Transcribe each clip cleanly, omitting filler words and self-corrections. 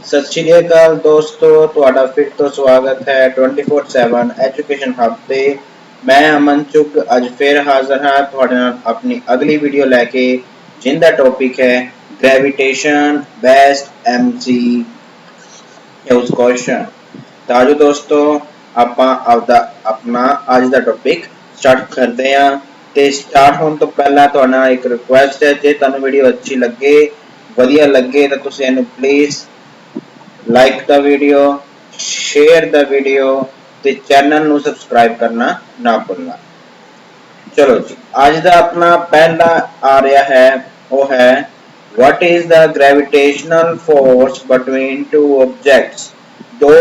सत श्री अकाल दोस्तों, ਤੁਹਾਡਾ ਫਿਰ ਤੋਂ ਸਵਾਗਤ ਹੈ 24/7 ਐਜੂਕੇਸ਼ਨ ਹੱਬ ਤੇ। मैं अमन चुग अज फिर हाजिर हाँ ਤੁਹਾਡੇ ਨਾਲ अपनी अगली वीडियो लैके जिंदा टॉपिक है ग्रेविटेशन बेस्ड MC उस क्वेश्चन। तो आज दोस्तों ਆਪਾਂ अपना अज का टॉपिक स्टार्ट करते हैं। तो स्टार्ट होने तो पहला ਤੁਹਾਡੇ ਨਾਲ एक रिक्वेस्ट है, जे ਤੁਹਾਨੂੰ वीडियो अच्छी लगे वधिया लगे तो ਤੁਸੀਂ ਇਹਨੂੰ please like the video, share the video ते चैनल नू सबसक्राइब करना ना भूलना। चलो जी, आज का अपना पहला आ रहा है वो है what is the gravitational force between two objects. दो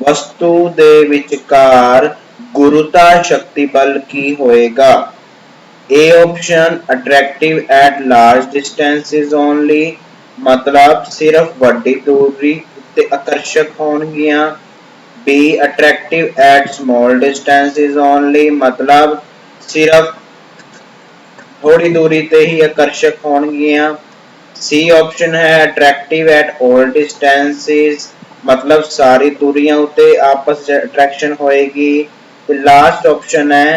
वस्तु दे विचकार गुरुता शक्ति बल की होएगा। A option attractive at large distances only, मतलब सिर्फ वड्डी दूरी ते आकर्षक होणगियां। B attractive at small distances only, मतलब सिर्फ थोड़ी दूरी ते ही आकर्षक होणगियां। सी ऑप्शन है अट्रैक्टिव एट ऑल डिस्टेंसेस, मतलब सारी दूरियां उते आपस में अट्रैक्शन होएगी। लास्ट ऑप्शन है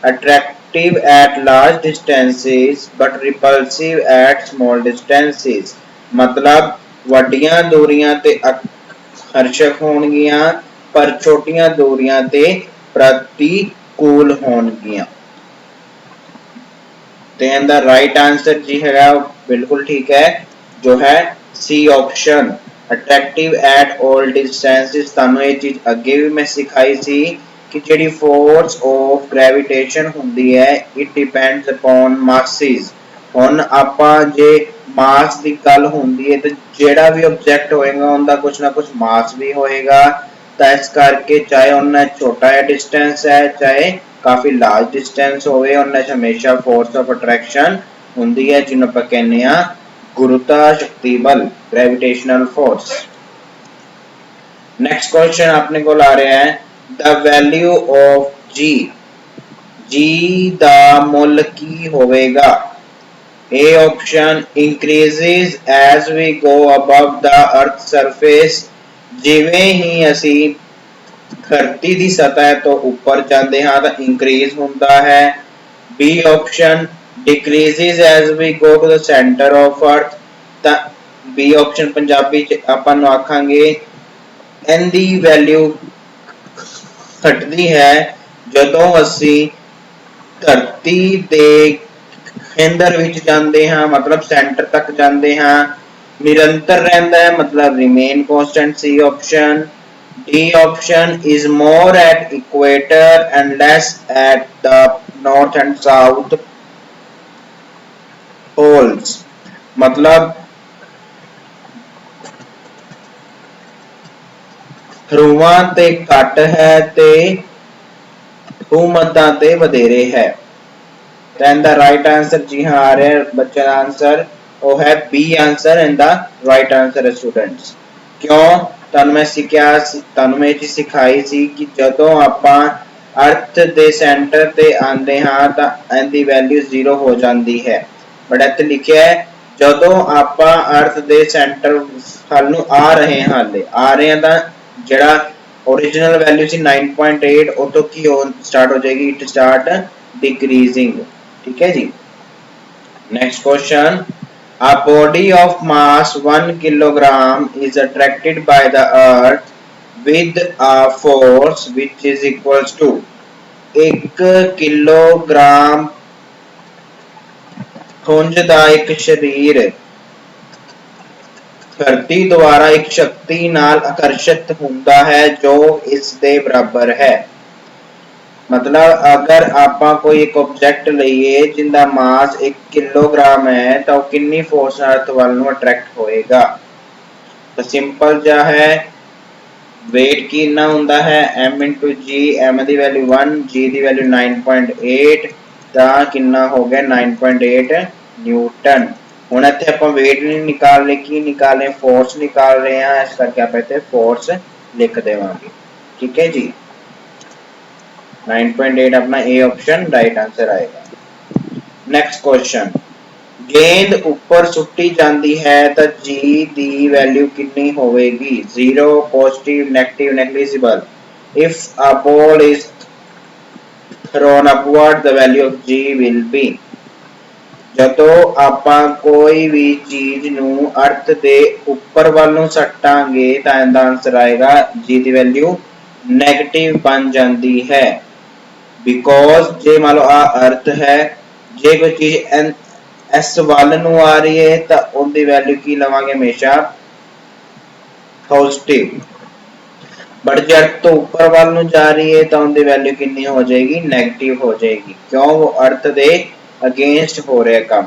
attractive at large distances but repulsive at small distances, मतलब वड्डियां दूरियां ते आकर्षक होणगियां पर छोटियां दूरियां ते प्रतिकूल होणगियां। तो इनका राइट आंसर जी है बिल्कुल ठीक है, जो है C option attractive at all distances. तानू ये चीज अगे भी मैं सिखाई सी कि जेडी फोर्स ऑफ ग्रेविटेशन हुंदी है इट डिपेंड्स अपॉन मासेस। हुन आपां जे मास की गल होंदी है तो जेड़ा भी ऑब्जेक्ट होएगा उनका कुछ ना कुछ मास भी होएगा। तो इस करके चाहे उन्हें छोटा है डिस्टेंस है चाहे काफी लार्ज डिस्टेंस होवे, उन्हें हमेशा फोर्स ऑफ अट्रैक्शन होंदी है जिन्हों पर कहने आ गुरुता शक्ति बल, ग्रेविटेशनल फोर्स। नेक्स्ट क्वेश्चन अपने को आ रहा है the value of g. G दा मुल की होवेगा। A option increases as we go above the earth surface, जिवें ही असी धरती की सतह तो ऊपर जाते हाँ तो इंक्रीज होता है। B option decreases as we go to the centre of earth, B option Punjabi च आपां नूं आखांगे इनदी वैल्यू घटती है जदों असी धरती दे केंद्र विच जाते हाँ, मतलब सेंटर तक जाते हाँ। निरंतर रहता है मतलब remain constant, C option. D option is more at equator and less at the north and south poles, मतलब ध्रुवां ते घट है ते भूमध्यां ते वधेरे है। इनका राइट आंसर जी हाँ आ रहा है बच्चे का आंसर वो है बी आंसर। इनका राइट आंसर है स्टूडेंट्स। क्यों तुहानू मैं सिखाया, तुहानू मैं चीज सिखाई सी कि जदों आपां अर्थ दे सेंटर ते आंदे हाँ तो इनकी वैल्यू 0 हो जाती है। बट इत्थे लिखिया है जदों आपां अर्थ दे सेंटर हल नू आ रहे हैं, हाले आ रहे हैं तो जिहड़ा ओरिजिनल वैल्यू सी 9.8 वो तो की स्टार्ट हो जाएगी, इट स्टार्ट डिक्रीजिंग। ठीक है जी। Next question a body of mass 1 kilogram is attracted by the earth with a force which is equals to 1 kilogram खुंज दा एक शरीर धरती द्वारा एक शक्ति नाल आकर्षित होता है जो इस दे बराबर है। मतलब अगर आपा कोई एक ऑब्जेक्ट लईए जिंदा मास 1 किलोग्राम है तो कितनी फोर्स अर्थ वाल नू अट्रैक्ट होएगा। तो सिंपल जा है वेट कितना हुंदा है m इंटू जी, m दी वैल्यू 1, g दी वैल्यू 9.8 ता कितना हो गया 9.8 न्यूटन। हुण इत्थे आपां वेट नहीं निकाल रहे, की निकाल रहे फोर्स निकाल रहे हैं, इस करके आप इत्थे फोर्स लिख देवांगे। ठीक है जी। 9.8 अपना ए ऑप्शन राइट आंसर आएगा। नेक्स्ट क्वेश्चन गेंद ऊपर सुट्टी जाती है तो G दी वैल्यू कितनी होगी? 0, positive, negative, negligible. If a ball is thrown upward, the value of G will be। ਜਦੋਂ ਆਪਾਂ ਕੋਈ ਵੀ ਚੀਜ਼ ਨੂੰ ਅਰਥ ਦੇ ਉੱਪਰ ਵੱਲ ਨੂੰ ਸੱਟਾਂਗੇ ਤਾਂ ਇਹਦਾ ਆਂਸਰ ਆਏਗਾ G ਦੀ ਵੈਲਿਊ ਨੈਗੇਟਿਵ ਬਣ ਜਾਂਦੀ ਹੈ। ਬਿਕੋਜ਼ ਜੇ ਮੰਨ ਲਓ ਆ ਅਰਥ ਹੈ, ਜੇ ਕੋਈ ਚੀਜ਼ ਇਸ ਵੱਲ ਨੂੰ ਆ ਰਹੀ ਹੈ ਤਾਂ ਉਹਦੀ ਵੈਲਿਊ ਕੀ ਲਵਾਂਗੇ? ਹਮੇਸ਼ਾ ਪੋਜ਼ਿਟਿਵ। बट जे अर्थ तो ऊपर वाल ਨੂੰ ਜਾ ਰਹੀ है तो उनकी वैल्यू कितनी हो जाएगी? नेगेटिव हो जाएगी। क्यों? वो अर्थ दे अगेंस्ट हो रहा काम।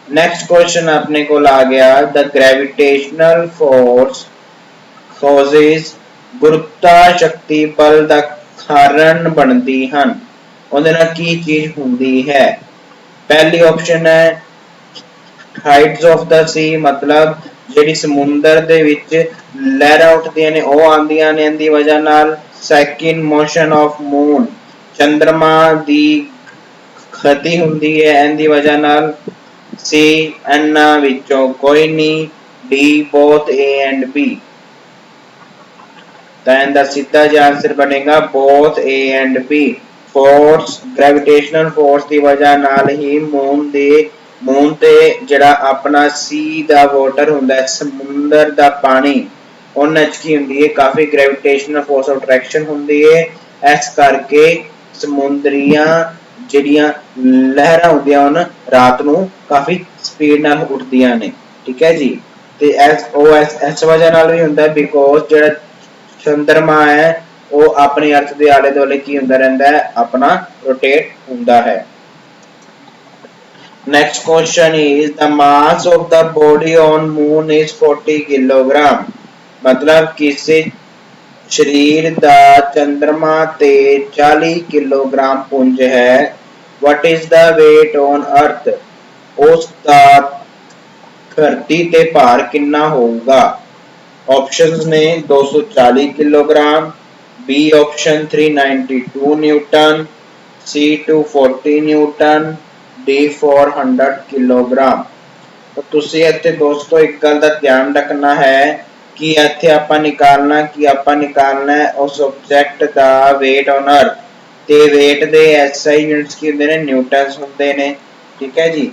नेक्स्ट क्वेश्चन अपने को आ गया, द ग्रेविटेशनल फोर्स causes गुरुत्वा शक्ति बल ਦਾ ਕਾਰਨ ਬਣਦੀ ਹਨ। ਉਹਦੇ ਨਾਲ ਕੀ ਚੀਜ਼ ਹੁੰਦੀ ਹੈ? पहली ऑप्शन है हाइट्स ऑफ द सी, मतलब ਜਿਹੜੀ ਸਮੁੰਦਰ ਦੇ ਵਿੱਚ ਲਹਿਰਾਂ ਉੱਠਦੀਆਂ ਨੇ ਉਹ ਆਉਂਦੀਆਂ ਨੇ ਇਹਦੀ ਵਜ੍ਹਾ ਨਾਲ। ਸੈਕਿੰਡ ਮੋਸ਼ਨ ਆਫ ਮੂਨ, ਚੰਦਰਮਾ ਦੀ ਗਤੀ ਹੁੰਦੀ ਹੈ ਇਹਦੀ ਵਜ੍ਹਾ ਨਾਲ। ਸੀ ਇਹਨਾਂ ਵਿੱਚੋਂ ਕੋਈ ਨਹੀਂ। D both A and B। ਤਾਂ ਇਹਦਾ ਸਿੱਧਾ ਜਿਹਾ ਆਂਸਰ ਬਣੇਗਾ ਬੋਥ A and B। Force, gravitational force ਦੀ ਵਜ੍ਹਾ ਨਾਲ ਹੀ ਮੂਨ ਤੇ ਜਿਹੜਾ ਆਪਣਾ ਸੀ ਦਾ ਵਾਟਰ ਹੁੰਦਾ ਹੈ, ਸਮੁੰਦਰ ਦਾ ਪਾਣੀ, ਉਹਨਾਂ 'ਚ ਕੀ ਹੁੰਦੀ ਹੈ? ਕਾਫੀ ਗ੍ਰੈਵਿਟੇਸ਼ਨਲ ਫੋਰਸ ਆਫ ਅਟਰੈਕਸ਼ਨ ਹੁੰਦੀ ਹੈ। ਇਸ ਕਰਕੇ ਸਮੁੰਦਰੀਆਂ ਜਿਹੜੀਆਂ ਲਹਿਰਾਂ ਹੁੰਦੀਆਂ ਹਨ ਰਾਤ ਨੂੰ ਕਾਫੀ ਸਪੀਡ ਨਾਲ ਉੱਠਦੀਆਂ ਨੇ। ਠੀਕ ਹੈ ਜੀ। ਤੇ ਇਸ ਵਜ੍ਹਾ ਨਾਲ ਵੀ ਹੁੰਦਾ ਬਿਕੋਜ਼ ਜਿਹੜਾ ਚੰਦਰਮਾ ਹੈ ਉਹ ਆਪਣੀ ਅਰਥ ਦੇ ਆਲੇ ਦੁਆਲੇ ਕੀ ਹੁੰਦਾ ਰਹਿੰਦਾ ਹੈ? ਆਪਣਾ ਰੋਟੇਟ ਹੁੰਦਾ ਹੈ। Next question is the mass of the body on moon is 40 kilogram. मतलब किसी शरीर ਦਾ ਚੰਦਰਮਾ ਤੇ 40 किलोग्राम पुंज है। What is the weight on earth? ਉਸ ਦਾ ਧਰਤੀ ਤੇ ਭਾਰ ਕਿੰਨਾ ਹੋਊਗਾ? ऑप्शंस ने 240 kilogram, B option 392 Newton, C 240 Newton, D 400 kilogram. तो तुसी इत्थे दोस्तों एक गल दा ध्यान रखना है कि इत्थे आपां निकालना है उस ऑब्जेक्ट दा वेट ऑन अर्थ ते वेट दे SI यूनिट्स की हुंदे ने? न्यूटन्स हुंदे ने। ठीक है जी।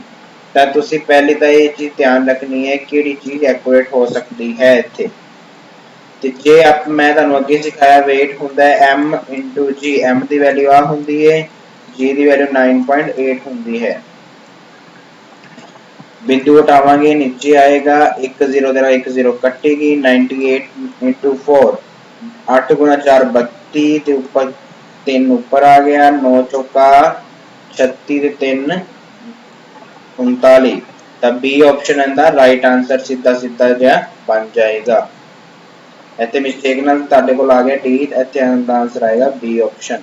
तो तुसी पहली तो ये चीज ध्यान रखनी है किहड़ी चीज एक्यूरेट हो सकती है इत्थे। ਤੇ ਜੇ ਮੈਂ ਤੁਹਾਨੂੰ ਅੱਗੇ ਸਿਖਾਇਆ weight ਹੁੰਦਾ ਹੈ m into g। m ਦੀ ਵੈਲਿਊ ਆ ਹੁੰਦੀ ਹੈ, g ਦੀ ਵੈਲਿਊ 9.8 ਹੁੰਦੀ ਹੈ। ਬਿੰਦੂ ਹਟਾਵਾਂਗੇ ਨੀਚੇ ਆਏਗਾ 1 0 ਦੇ ਨਾਲ 1 0 ਕੱਟੇਗੀ। 98 into 4 8 गुणा 4 32 ਤੇ ਉੱਪਰ 3 ਉੱਪਰ ਆ ਗਿਆ। 9 ਚੌਕਾ 36 ਤੇ 3 39। ਤਾਂ B ਆਪਸ਼ਨ ਇਹਦਾ ਰਾਈਟ ਆਂਸਰ ਸਿੱਧਾ ਜਿਹਾ ਬਣ ਜਾਏਗਾ। ਇੱਥੇ ਮਿਸਟੇਕ ਨਾਲ ਤੁਹਾਡੇ ਕੋਲ ਆ ਗਿਆ D, ਇੱਥੇ ਦਾ ਆਂਸਰ ਆਏਗਾ B ਆਪਸ਼ਨ।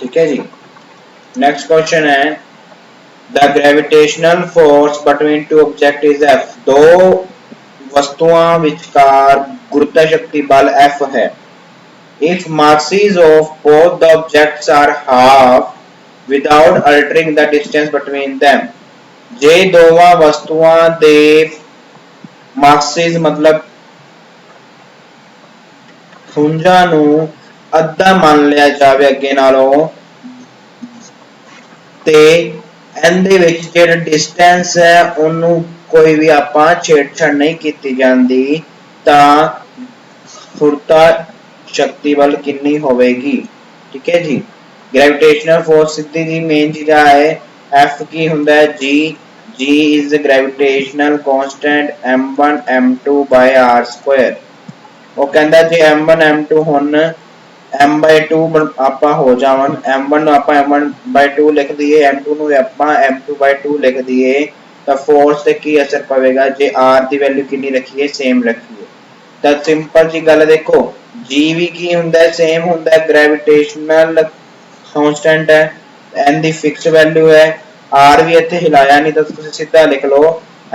ਠੀਕ ਹੈ ਜੀ। ਨੈਕਸਟ ਕੁਐਸਚਨ ਹੈ the gravitational force between two objects is F। ਦੋ ਵਸਤੂਆਂ ਵਿਚਕਾਰ ਗੁਰੂਤਾ ਸ਼ਕਤੀ ਬਲ F ਹੈ। if masses of both the objects are half without altering the distance between them। ਜੇ ਦੋਵਾਂ ਵਸਤੂਆਂ ਦੇ मासेस मतलब खुंजा नू अद्धा मान लिया जावे अगे नालों ते इहदे विच जिहड़ा डिस्टेंस है उन्नू कोई भी आपां छेड़छाड़ नहीं कीती जांदी तां गुरुत्वा शक्ति बल कितनी होवेगी? ठीक है जी। ग्रेविटेशनल फोर्स सीधी जी मेन चीज है F की हुंदा है G is the gravitational constant m1 m2 by r square। वो कहता जे m1 m2 हुन m/2 आपा हो जावन, m1 ਨੂੰ ਆਪਾਂ m1/2 ਲਿਖ ਦਈਏ, m2 ਨੂੰ ਆਪਾਂ m2/2 ਲਿਖ ਦਈਏ ਤਾਂ ਫੋਰਸ ਤੇ ਕੀ ਅਸਰ ਪਵੇਗਾ? ਜੇ r ਦੀ ਵੈਲਿਊ ਕਿੰਨੀ ਰੱਖੀਏ? ਸੇਮ ਰੱਖੀਏ ਤਾਂ ਸਿੰਪਲ ਜੀ ਗੱਲ ਦੇਖੋ g ਵੀ ਕੀ ਹੁੰਦਾ ਹੈ? ਸੇਮ ਹੁੰਦਾ ਹੈ, ਗ੍ਰੈਵਿਟੇਸ਼ਨਲ ਕਾਂਸਟੈਂਟ ਹੈ, n ਦੀ ਫਿਕਸ ਵੈਲਿਊ ਹੈ। R भी इत्थे हिलाया नहीं तो तुसीं सीधा लिख लो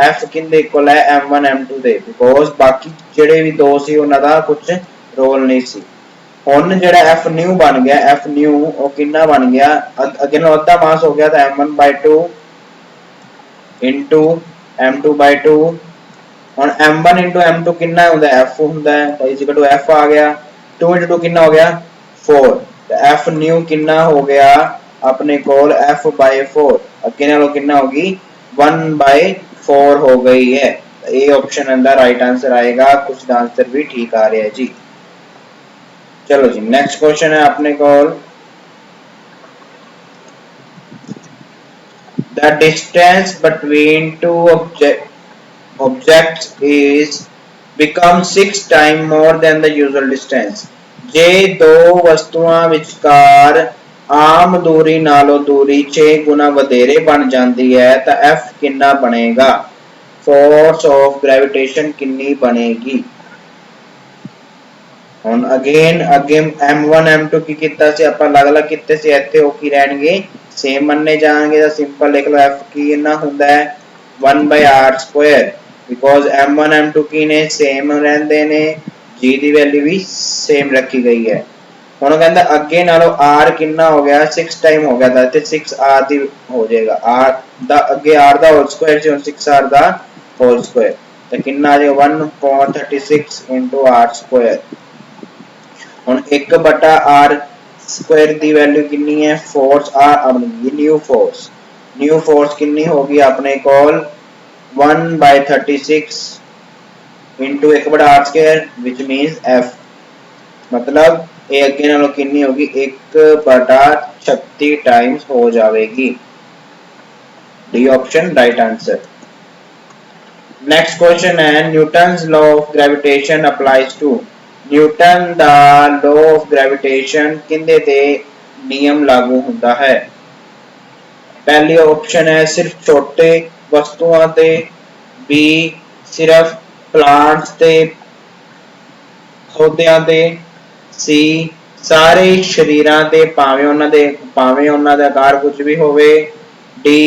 F किंदे इक्वल है m1 m2 दे, बिकॉज बाकी जेड़े भी दो सी उन्हां दा कुछ रोल नहीं सी। ਹੁਣ ਜਿਹੜਾ f new बन गया f new ਉਹ ਕਿੰਨਾ ਬਣ ਗਿਆ ਅੱਗੇ ਨੂੰ ਅੱਧਾ ਮਾਸ ਹੋ ਗਿਆ ਤਾਂ m1/2 into m2/2 ਹੁਣ m1 into m2 ਕਿੰਨਾ ਹੁੰਦਾ f ਹੁੰਦਾ ਹੈ ਤਾਂ ਇਜ਼ ਇਕੁਅਲ ਟੂ f ਆ ਗਿਆ 2 into 2 ਕਿੰਨਾ ਹੋ ਗਿਆ 4 ਤੇ f new ਕਿੰਨਾ ਹੋ ਗਿਆ अपने कोल f/4 ਅੱਗੇ ਨਾਲੋਂ ਕਿੰਨਾ होगी 1/4 हो गई है ये ऑप्शन अंदर राइट आंसर आएगा कुछ का आंसर भी ठीक आ रहा है जी। चलो जी नेक्स्ट क्वेश्चन है अपने कोल the distance between two objects is become 6 times more than the usual distance ਜੇ ਦੋ ਵਸਤੂਆਂ ਵਿਚਕਾਰ ਆਮ ਦੂਰੀ ਨਾਲੋਂ ਦੂਰੀ 6 ਗੁਣਾ ਵਧੇਰੇ ਬਣ ਜਾਂਦੀ ਹੈ ਤਾਂ f ਕਿੰਨਾ ਬਣੇਗਾ force of gravitation ਕਿੰਨੀ ਬਣੇਗੀ ਹੁਣ अगेन ਅੱਗੇ m1 m2 ਕੀ ਕੀਤਾ ਸੀ ਆਪਾਂ ਅਲੱਗ-ਅਲੱਗ ਕੀਤੇ ਸੀ ਇੱਥੇ ਉਹ ਕੀ ਰਹਿਣਗੇ सेम ਮੰਨੇ जाएंगे ਤਾਂ ਸਿੰਪਲ ਲਿਖ ਲਓ f ਕਿੰਨਾ ਹੁੰਦਾ ਹੈ 1/r² ਬਿਕੋਜ਼ m1 m2 ਕੀ ਨੇ ਸੇਮ ਰਹਿੰਦੇ ਨੇ g ਦੀ ਵੈਲਿਊ ਵੀ ਸੇਮ ਰੱਖੀ ਗਈ ਹੈ ਹੁਣ ਕਹਿੰਦਾ ਅੱਗੇ ਨਾਲੋਂ r ਕਿੰਨਾ ਹੋ ਗਿਆ 6 ਟਾਈਮ ਹੋ ਗਿਆ ਤਾਂ ਇੱਥੇ 6r ਦੀ ਹੋ ਜਾਏਗਾ r ਦਾ ਅੱਗੇ r ਦਾ ਹੋਲ ਸਕੁਆਇਰ ਸੀ ਹੁਣ 6r ਦਾ ਹੋਲ ਸਕੁਆਇਰ ਤਾਂ ਕਿੰਨਾ ਆ ਜਾਏਗਾ 1.36 r²। ਹੁਣ 1/r स्क्वायर दी वैल्यू कितनी है फोर्स न्यू फोर्स कितनी होगी अपने कोल 1/36 into 1/r² which means f मतलब ये अगे नालों कितनी होगी 1/36 टाइम्स हो जाएगी D option right answer. Next question है Newton's law of gravitation applies to Newton दा लॉ ऑफ ग्रेविटेशन किंदे ते नियम लागू होता है पहली ऑप्शन है सिर्फ छोटे वस्तुओं ते बी सिर्फ प्लांट्स ते पौधों ते सी सारे शरीरां ते भावें उन्हां दा आकार कुछ भी होवे डी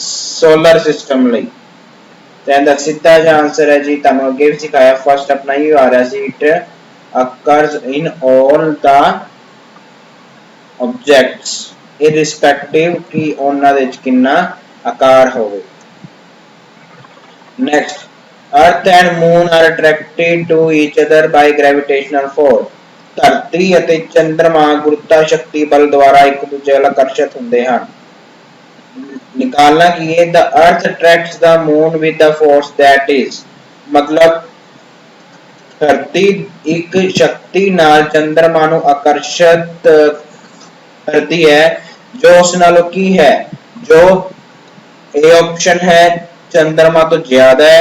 सोलर सिस्टम लई तो सीधा जो आंसर है जी तुहानू अगे भी सिखाया फर्स्ट अपना ही आ रहा see it occurs in all the objects irrespective कि उन्हां दे विच कितना आकार होवे। next earth and moon are attracted to each other by gravitational force ਧਰਤੀ ਅਤੇ ਚੰद्रमा ਗੁਰਤਾ ਸ਼ਕਤੀ ਬਲ ਦੁਆਰਾ ਇੱਕ ਦੂਜੇ ਵੱਲ ਆਕਰਸ਼ਿਤ ਹੁੰਦੇ ਹਨ ਨਿਕਾਲਣਾ ਕੀ ਹੈ the earth attracts the moon with the force that is मतलब धरती एक शक्ति नाल चंद्रमा नु आकर्षित करती है जो उस नालों की है जो ए ऑप्शन है चंद्रमा तो ज्यादा है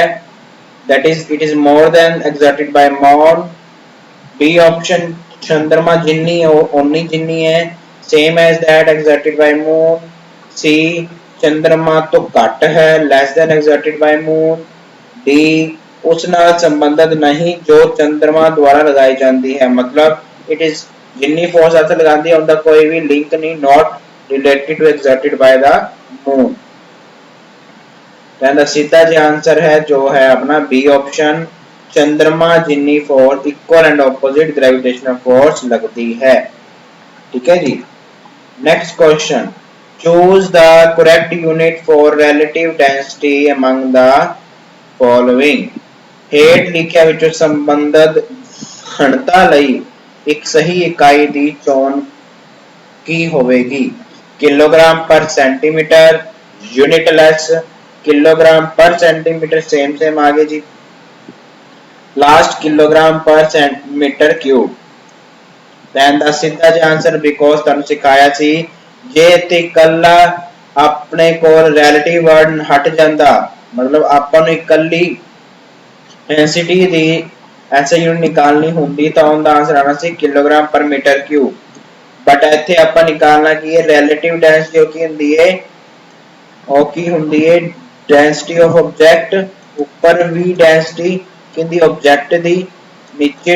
that is it is more than exerted by moon B option चंद्रमा जिन्नी ओनी जिन्नी है same as that exerted by moon सी चंद्रमा तो घट है less than exerted by moon D उस नाल संबंधित नहीं जो चंद्रमा द्वारा लगाई जाती है मतलब इट इज जिन्नी फोर्स अर्थ लगाती है उनका कोई भी लिंक नहीं not related to exerted by the moon कहना सीधा जो आंसर है जो है अपना बी ऑप्शन चंद्रमा जिन्नी force equal and opposite gravitational force लगती है ठीक है जी। Next question choose the correct unit for relative density among the following हेठ लिखिया विचों संबंधित घनता लई एक सही इकाई दी चोन की होवेगी किलोग्राम पर सेंटीमीटर यूनिट लेस किलोग्राम पर सेंटीमीटर सेम आगे जी लास्ट किलोग्राम पर सेंटीमीटर क्यूब दैन दा सीधा जी आंसर बिकॉज तुहानू सिखाया सी जे ते कल्ला अपने कोल रिलेटिव वर्ड हट जांदा मतलब आपां नू इकल्ली डेंसिटी दी ऐसे यूनिट निकालनी होंदी तो उनका आंसर आना सी किलोग्राम पर मीटर क्यूब बट इत्थे आपां निकालना की है रिलेटिव डेंसिटी की हुंदी है और की हुंदी है डेंसिटी ऑफ ऑब्जेक्ट ऊपर भी डेंसिटी किंदी ऑब्जेक्ट दी नीचे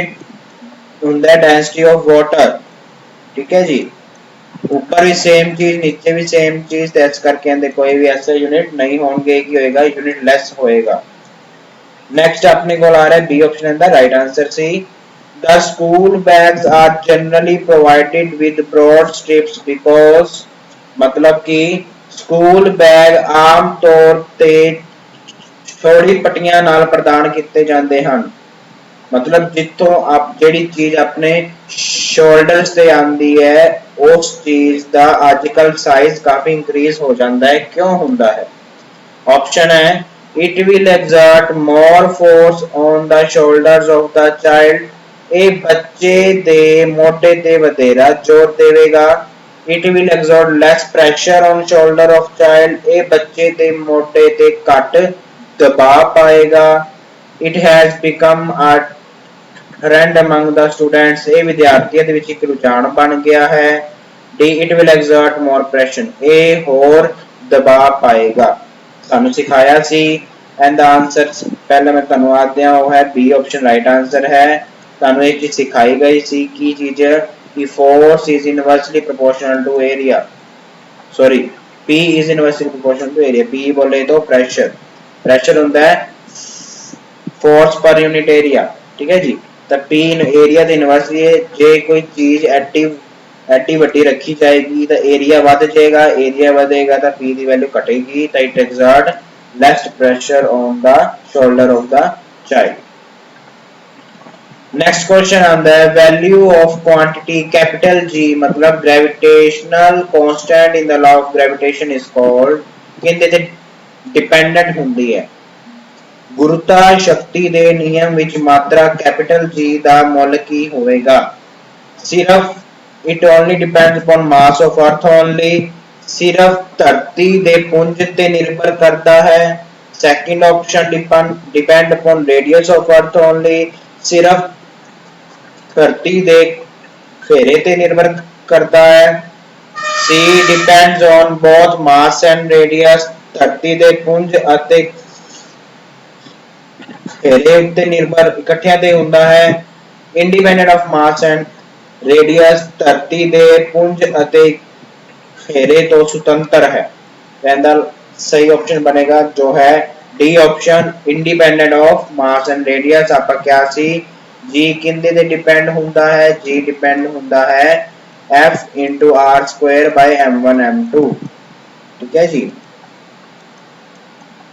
हुंदा है डेंसिटी ऑफ वाटर ठीक है जी ऊपर भी सेम चीज नीचे भी सेम चीज इस करके कोई भी ऐसे यूनिट नहीं होंगे कि होएगा यूनिट लेस होएगा। नेक्स्ट अपने को आ रहा है बी ऑप्शन है right answer C The school bags are generally provided with broad strips because मतलब कि स्कूल बैग आम तौर ते छोटी पट्टियां नाल प्रदान किए जाते हैं मतलब जितों आप जेड़ी चीज अपने शोल्डर्स ते आंदी है उस चीज का आजकल साइज काफी इंक्रीज हो जाता है क्यों होता है ऑप्शन है it will exert more force on the shoulders of the child ਇਹ ਬੱਚੇ ਦੇ ਮੋਢੇ ਤੇ ਵਧੇਰਾ ਜ਼ੋਰ ਦੇਵੇਗਾ it will exert less pressure on shoulder of child ਇਹ ਬੱਚੇ ਦੇ ਮੋਢੇ ਤੇ ਘੱਟ ਦਬਾਅ ਪਾਏਗਾ it has become a trend among the students ਇਹ ਵਿਦਿਆਰਥੀਆਂ ਦੇ ਵਿੱਚ ਇੱਕ ਰੁਝਾਨ ਬਣ ਗਿਆ ਹੈ d it will exert more pressure ਇਹ ਹੋਰ ਦਬਾਅ ਪਾਏਗਾ ਸਾਨੂੰ ਸਿਖਾਇਆ ਸੀ एंड द आंसर पहले मैं ਤੁਹਾਨੂੰ ਆ ਦਿਆਂ ਉਹ ਹੈ बी ऑप्शन राइट आंसर है ਤੁਹਾਨੂੰ ਇਹ ਚੀਜ਼ ਸਿਖਾਈ ਗਈ ਸੀ ਕੀ ਚੀਜ਼ कि force is inversely proportional to area sorry P is inversely proportional to area P बोले तो प्रेशर ਹੁੰਦਾ है force per unit area ठीक है जी तो P area ਦੇ ਇਨਵਰਸਲੀ ਹੈ ਜੇ ਕੋਈ ਚੀਜ਼ ਐਡੀ ਵੱਡੀ ਰੱਖੀ ਜਾਏਗੀ ਤਾਂ ਏਰੀਆ ਵੱਧ ਜਾਏਗਾ ਏਰੀਆ ਵਧੇਗਾ ਤਾਂ P ਦੀ ਵੈਲਿਊ ਘਟੇਗੀ ਤਾਂ it ਐਗਜ਼ਰਟ less pressure on the shoulder of the child. Next question आंदा है value of quantity capital G मतलब gravitational constant in the law of gravitation is called किंदे ते dependent ਹੁੰਦੀ ਹੈ ਗੁਰੂਤਾ ਸ਼ਕਤੀ ਦੇ ਨਿਯਮ ਵਿੱਚ ਮਾਤਰਾ ਕੈਪੀਟਲ G ਦਾ ਮੁੱਲ ਕੀ ਹੋਵੇਗਾ ਸਿਰਫ it only depends upon mass of earth only सिर्फ धरती दे पुंज ते निर्भर करता है second option depend upon radius of earth only सिर्फ धरती दे घेरे ते निर्भर करता है see depends on both mass and radius धरती दे पुंज अते घेरे उत्ते निर्भर इकट्ठियां ते हुंदा है independent of mass and radius धरती दे पुंज अते घेरे तो स्वतंत्र है पहला सही ऑप्शन बनेगा जो है D option independent of mass and radius आपका क्या सी जी किंदे ते डिपेंड हुंदा है जी डिपेंड हुंदा है f into r square by m1 m2 ठीक है जी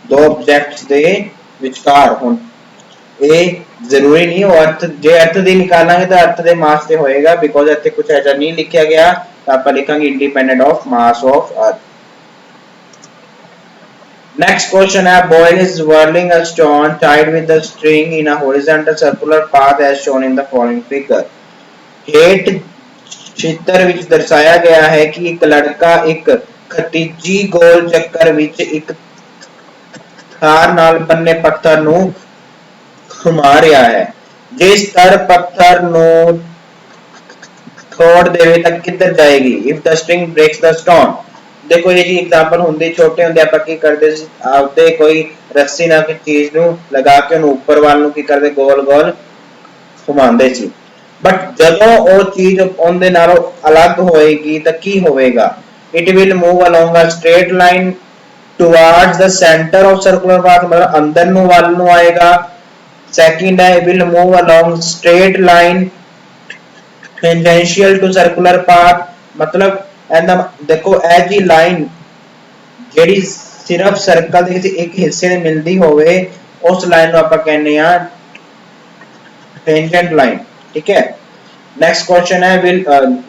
दो ऑब्जेक्ट्स दे विचकार हुन ए जरूरी नहीं हो अर्थ जे अर्थ दी निकालांगे तो अर्थ दे मास ते होएगा बिकॉज़ ਇੱਥੇ कुछ ऐसा नहीं लिखा गया तो आप लिखेंगे independent of mass of earth next question है boy is whirling a stone tied with a string in a horizontal circular path as shown in the following figure हेठ चित्र ਵਿੱਚ ਦਰਸਾਇਆ ਗਿਆ ਹੈ ਕਿ ਇੱਕ ਲੜਕਾ ਇੱਕ ਖਤੀਜੀ ਗੋਲ ਚੱਕਰ ਵਿੱਚ ਇੱਕ ਤਾਰ ਨਾਲ ਬੰਨੇ ਪੱਥਰ ਨੂੰ घुमा ਰਿਹਾ है जिस तर पत्थर ਨੂੰ छोड़ देवे तक किधर जाएगी if the string breaks the stone देखो ये जी एग्जांपल ਹੁੰਦੀ ਛੋਟੇ ਹੁੰਦੇ ਆਪਾਂ ਕੀ ਕਰਦੇ ਸੀ ਆਪਦੇ ਕੋਈ ਰੱਸੀ ਨਾਲ ਕੋਈ ਚੀਜ਼ ਨੂੰ ਲਗਾ ਕੇ ਉਹਨੂੰ ਉੱਪਰ ਵੱਲ ਨੂੰ ਕੀ ਕਰਦੇ ਗੋਲ ਗੋਲ ਘੁਮਾਉਂਦੇ ਸੀ ਬਟ ਜਦੋਂ ਉਹ ਚੀਜ਼ ਉਹਦੇ ਨਾਲੋਂ ਅਲੱਗ ਹੋਏਗੀ ਤਾਂ ਕੀ ਹੋਵੇਗਾ it will move along a straight line towards the center of circular path मतलब अंदर ਨੂੰ ਵੱਲ ਨੂੰ ਆਏਗਾ second है will move along straight line tangential to circular path मतलब ਇਹਦਾ ਦੇਖੋ ਇਹ ਜੀ ਲਾਈਨ ਜਿਹੜੀ ਸਿਰਫ ਸਰਕਲ ਦੇ ਇੱਕ ਹਿੱਸੇ ਦੇ ਮਿਲਦੀ ਹੋਵੇ ਉਸ ਲਾਈਨ ਨੂੰ ਆਪਾਂ ਕਹਿੰਦੇ ਆ tangent line ठीक है next question है will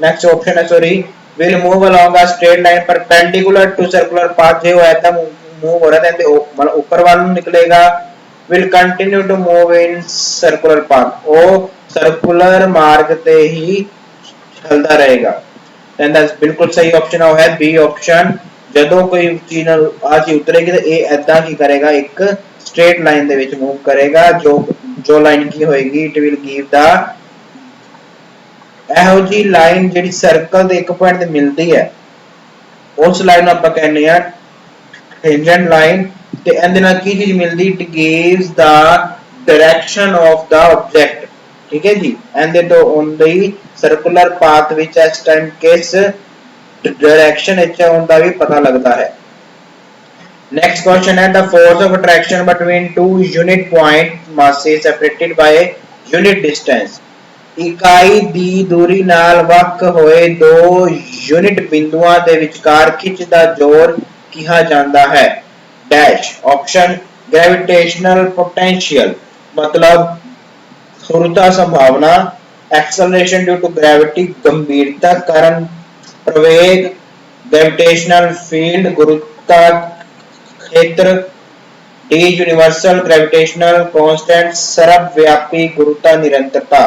next option है sorry will move along a straight line perpendicular to circular path जो है तब मूव हो रहा है तो मतलब ऊपर वाला निकलेगा will continue to move in circular path वो सर्कुलर मार्ग ते ही चलता रहेगा then that's बिल्कुल सही ऑप्शन है बी ऑप्शन ਜਦੋਂ ਕੋਈ ਚੀਜ਼ ਨਾਲ ਆ ਚੀਜ਼ ਉਤਰੇਗੀ ਤਾਂ ਇਹ ਐਦਾਂ ਕੀ ਕਰੇਗਾ ਇੱਕ ਸਟ੍ਰੇਟ ਲਾਈਨ ਦੇ ਵਿੱਚ ਮੂਵ ਕਰੇਗਾ ਜੋ ਲਾਈਨ ਕੀ ਹੋਏਗੀ ਇਟ ਵਿਲ ਗਿਵ ਦਾ ਇਹੋ ਜੀ ਲਾਈਨ ਜਿਹੜੀ ਸਰਕਲ ਦੇ ਇੱਕ ਪੁਆਇੰਟ ਤੇ ਮਿਲਦੀ ਹੈ ਉਸ ਲਾਈਨ ਨੂੰ ਆਪਾਂ ਕਹਿੰਦੇ ਆ ਟੈਂਜੈਂਟ ਲਾਈਨ ਤੇ ਇਹਦੇ ਨਾਲ ਕੀ ਚੀਜ਼ ਮਿਲਦੀ it gives the direction of the object ਠੀਕ ਹੈ ਜੀ ਇਹਦੇ ਤੋਂ ਉਹਦੀ सर्कुलर पाथ विच इस टाइम किस डायरेक्शन इच उनका भी पता लगता है नेक्स्ट क्वेश्चन है the force of attraction between two unit point masses separated by unit distance ਇਕਾਈ ਦੀ ਦੂਰੀ ਨਾਲ ਵੱਖ ਹੋਏ ਦੋ ਯੂਨਿਟ ਬਿੰਦੂਆਂ ਦੇ ਵਿਚਕਾਰ ਖਿੱਚ ਦਾ ਜ਼ੋਰ ਕਿਹਾ ਜਾਂਦਾ ਹੈ। डैश ऑप्शन ग्रेविटेशनल पोटेंशियल मतलब ध्रुवता संभावना, एक्सेलरेशन ड्यू टू ग्रेविटी गंभीरता कारण प्रवेग, ग्रेविटेशनल फील्ड गुरुत्वा क्षेत्र, डी यूनिवर्सल ग्रेविटेशनल कांस्टेंट सर्वव्यापी गुरुत्वा निरंतरता।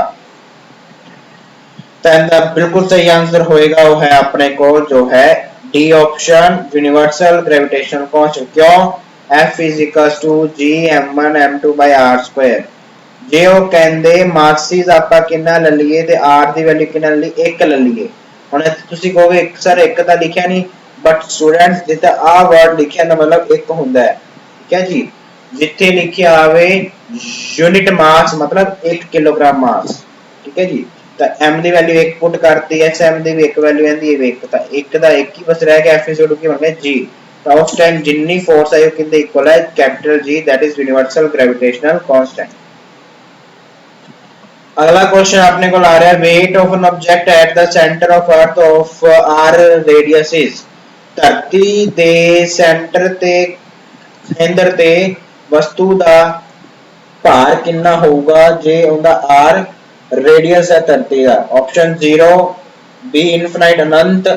तो इनका बिल्कुल सही आंसर होएगा वो है अपने को जो है D option universal gravitational constant. क्यों? F is equals to G m1 m2 by r square। जे वो कहंदे मासिस ਆਪਾਂ ਕਿੰਨਾ ਲੈ ਲਈਏ ਤੇ r ਦੀ ਵੈਲਿਊ ਕਿੰਨਾ ਲੈ ਲਈਏ 1 ਲੈ ਲਈਏ। ਹੁਣ ਤੁਸੀਂ ਕਹੋਗੇ ਸਰ 1 ਤਾਂ ਲਿਖਿਆ ਨਹੀਂ ਬਟ ਸਟੂਡੈਂਟਸ ਜਿੱਥੇ ਆ ਵਰਡ ਲਿਖਿਆ ਦਾ ਮਤਲਬ 1 ਹੁੰਦਾ ਹੈ। ਠੀਕ ਹੈ ਜੀ, ਜਿੱਥੇ ਲਿਖਿਆ ਆਵੇ यूनिट मास मतलब 1 किलोग्राम मास। ठीक है जी, तो m ਦੀ ਵੈਲਿਊ 1 ਪੁੱਟ ਕਰਤੀ ਹੈ, m ਦੀ ਵੀ ਇੱਕ ਵੈਲਿਊ ਆਂਦੀ ਹੈ 1 ਤਾਂ 1 ਦਾ 1 ਹੀ ਬਸ ਰਹਿ ਗਿਆ f ਇਜ਼ ਕੀ ਬਣ ਗਿਆ g। तो उस टाइम जितनी फोर्स है वो कितने इक्वल है capital G that is universal gravitational constant. अगला क्वेश्चन अपने को आ रहा है weight of an object at the centre of earth of R radius is. धरती दे सेंटर ते केंद्र ते वस्तु दा भार कितना होगा जे उनका r रेडियस है धरती का। ऑप्शन 0 बी इनफिनाइट अनंत,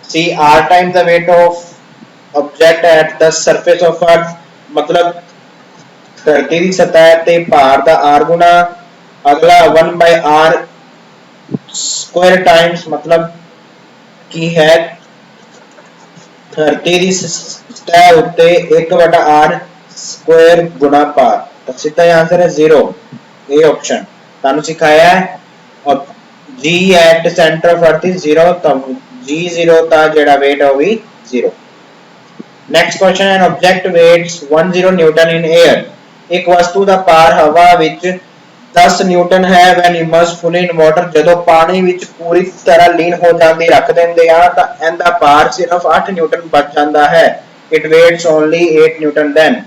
C r times the weight of object at the surface of earth मतलब धरती की सतह ते भार दा r गुना। अगला 1 by r स्क्वायर टाइम्स मतलब की है धरती की सतह उत्ते 1 बटा r स्क्वायर गुना भार। तो सीधा आंसर है 0 ए ऑप्शन तानु सिखाया है। और g at centre of earth is 0 तब g 0 ता जेड़ा वेट है वो भी 0। नेक्स्ट क्वेश्चन है object weighs 10 newton in air. एक वस्तु का भार हवा विच 10 न्यूटन है when immersed fully in water. जदों पानी विच पूरी तरह लीन हो जाती रख देंगे आ तां इहदा भार सिर्फ 8 न्यूटन बच जाता है। It weighs only 8 newton then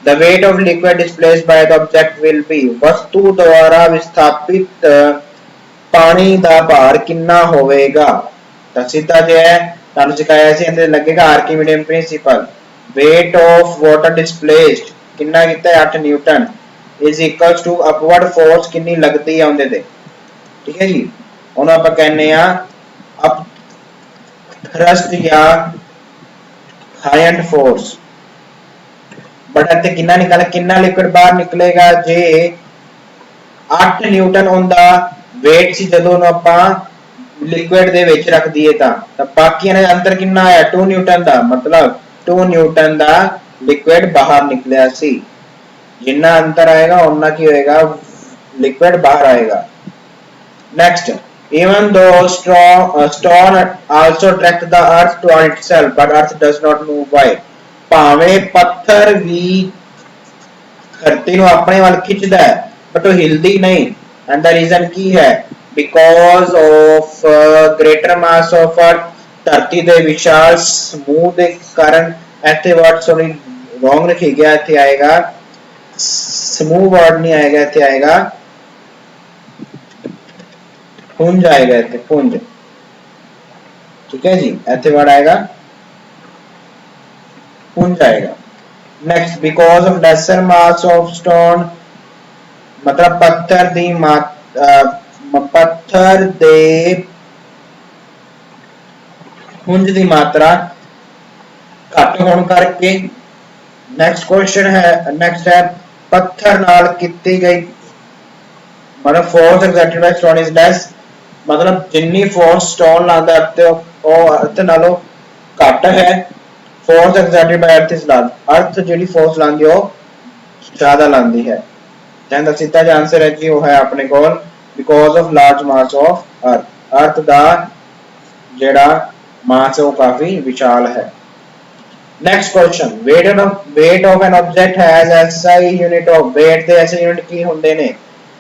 the weight of liquid displaced by the object will be. वस्तु द्वारा विस्थापित पानी का भार कितना होवेगा। तो सीधा जो है तानु सिखाया सी अंदर लगेगा Archimedean principle. Weight of water displaced कितना कितना 8 newton is equals to upward force कितनी लगती है उनदे ते। ठीक है जी, हुन आपां कहने आ अप थ्रस्ट या हाइएंड फोर्स बट इत्थे कितना निकल कितना लिक्विड बाहर निकलेगा जे 8 न्यूटन उनदा वेट सी जदों आपां लिक्विड दे विच रख दिए तां बाकी ने अंदर कितना आया 2 न्यूटन दा मतलब 2 न्यूटन दा लिक्विड बाहर निकलिया सी। जितना अंतर आएगा उतना की होएगा लिक्विड बाहर आएगा। Next even though stone also attract the earth to itself but earth does not move by। ਭਾਵੇਂ ਪੱਥਰ ਵੀ ਧਰਤੀ ਨੂੰ ਆਪਣੇ ਵੱਲ ਖਿੱਚਦਾ ਹੈ ਬਟ ਉਹ ਹਿਲਦੀ ਨਹੀਂ। ਐਂਡ ਦਾ ਰੀਜ਼ਨ ਕੀ ਹੈ because of greater mass of earth। धरती दे विशाल समूह दे कारण ऐसे वर्ड सॉरी रॉन्ग लिखी गया इत्थे आएगा समूह वर्ड नहीं आएगा इत्थे आएगा पुंज आएगा इत्थे पुंज। ठीक है जी, इत्थे वर्ड आएगा पुंज आएगा। Next because of lesser mass of stone मतलब पत्थर दी पत्थर दे पुंज की मात्रा घट होने करके। नेक्स्ट क्वेश्चन है नेक्स्ट है पत्थर नाल कीती गई मतलब force exerted by stone is less मतलब जिन्नी फोर्स स्टोन लांदा है वो अर्थ नालों घट है। Force exerted by earth is large earth JD force लांदी है ज्यादा लांदी है। जैसा सीधा जो आंसर है जी वो है अपने को because of large mass of earth. Earth दा जेड़ा मास है वो काफी विशाल है। Next question weight of an object has SI unit of weight दे ऐसे यूनिट की होंदे ने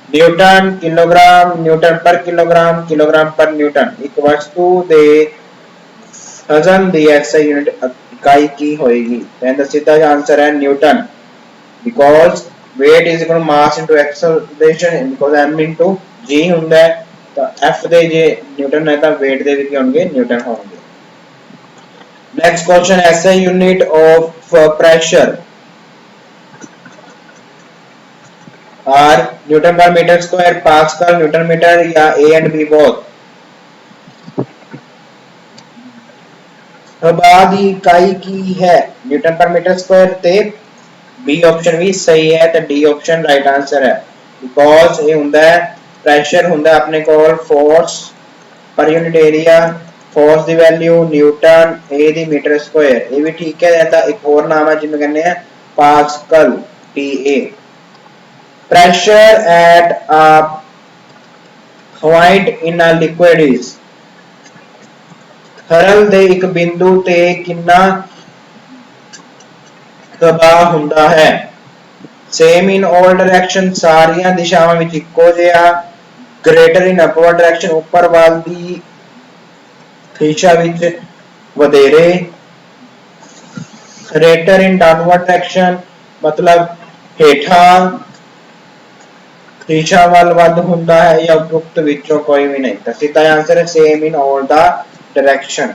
newton kilogram newton per kilogram kilogram per newton. एक वस्तु दे वजन दी एसआई यूनिट इकाई की होएगी। तो सीधा आंसर है Newton because weight is equal to mass into acceleration because m into g ਹੁੰਦਾ है ਤਾਂ F ਦੇ ਜੇ ਨਿਊਟਨ ਹੈ ਤਾਂ weight ਦੇ ਵੀ ਕੀ ਹੋਣਗੇ ਨਿਊਟਨ ਹੋਣਗੇ। Next question SI unit of pressure are newton per metre square, pascal, newton metre या ए एंड बी बोथ। हवा की इकाई की है न्यूटन पर मीटर स्क्वायर ते बी ऑप्शन भी सही है ते डी ऑप्शन राइट आंसर है बिकॉज ये हुंदा है प्रेशर हुंदा अपने कोल force per unit area force की वैल्यू न्यूटन ए दी मीटर स्क्वायर ये भी ठीक है। ऐसा एक और नाम है जिन्हें कहने हैं pascal PA। Pressure at a point in a liquid is तरल दे एक बिंदु ते कितना दबाव हुंदा है। सेम इन ऑल डायरेक्शन सारियां दिशावां विच इक्को जिहा, ग्रेटर इन अपवर्ड डायरेक्शन ऊपर वाल दी दिशा विच वधेरे, ग्रेटर इन डाउनवर्ड डायरेक्शन मतलब हेठा दिशा वाल वध हुंदा है या उपरोक्त विचों कोई भी नहीं। तो सीधा आंसर है same in all the direction.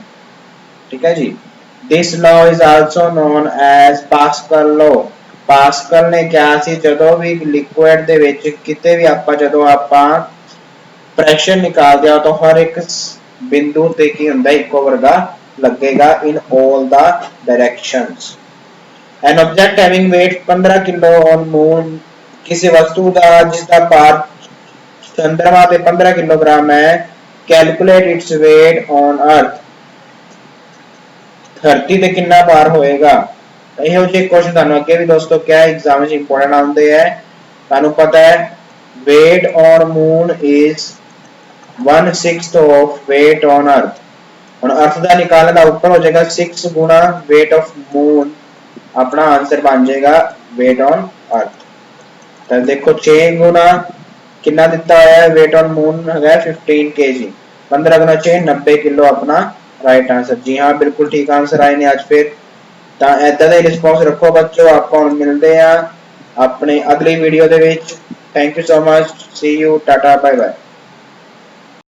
ठीक है जी। This law is also known as Pascal law. Pascal ने क्या सी जदों भी लिक्विड दे विच किते भी आपां जदों आपां प्रेशर निकालदे आ तो हर एक बिंदु ते की हुंदा इक्को वर्गा लगेगा इन all the directions. An object having wait 15 kilo on moon किसी वस्तु का जिसका भार चंद्रमा पे 15 किलोग्राम है calculate its weight on earth धरती ते कितना भार होएगा। ਇਹੋ ਜਿਹੇ ਕੁਐਸਚਨ ਤੁਹਾਨੂੰ ਅੱਗੇ ਵੀ ਦੋਸਤੋ ਕਿਹਾ ਐਗਜ਼ਾਮ ਵਿੱਚ ਇੰਪੋਰਟੈਂਟ ਆਉਂਦੇ ਹੈ। ਤੁਹਾਨੂੰ ਪਤਾ ਹੈ weight on moon is 1/6 of weight on earth। ਹੁਣ अर्थ ਦਾ ਨਿਕਾਲਣ ਦਾ ਉੱਪਰ ਹੋ ਜਾਏਗਾ 6 ਗੁਣਾ weight of moon अपना आंसर बन जाएगा weight on earth। तो देखो 6 गुना कितना दिता है weight on moon है 15 kg, 15 गुना 6 90 किलो अपना राइट आंसर। जी हाँ बिल्कुल ठीक आंसर आए ने आज फिर। तो ऐसा ही रिस्पॉन्स रखो बच्चों। आप मिलते हैं अपने अगली वीडियो दे विच। Thank you so much, see you, tata, bye bye.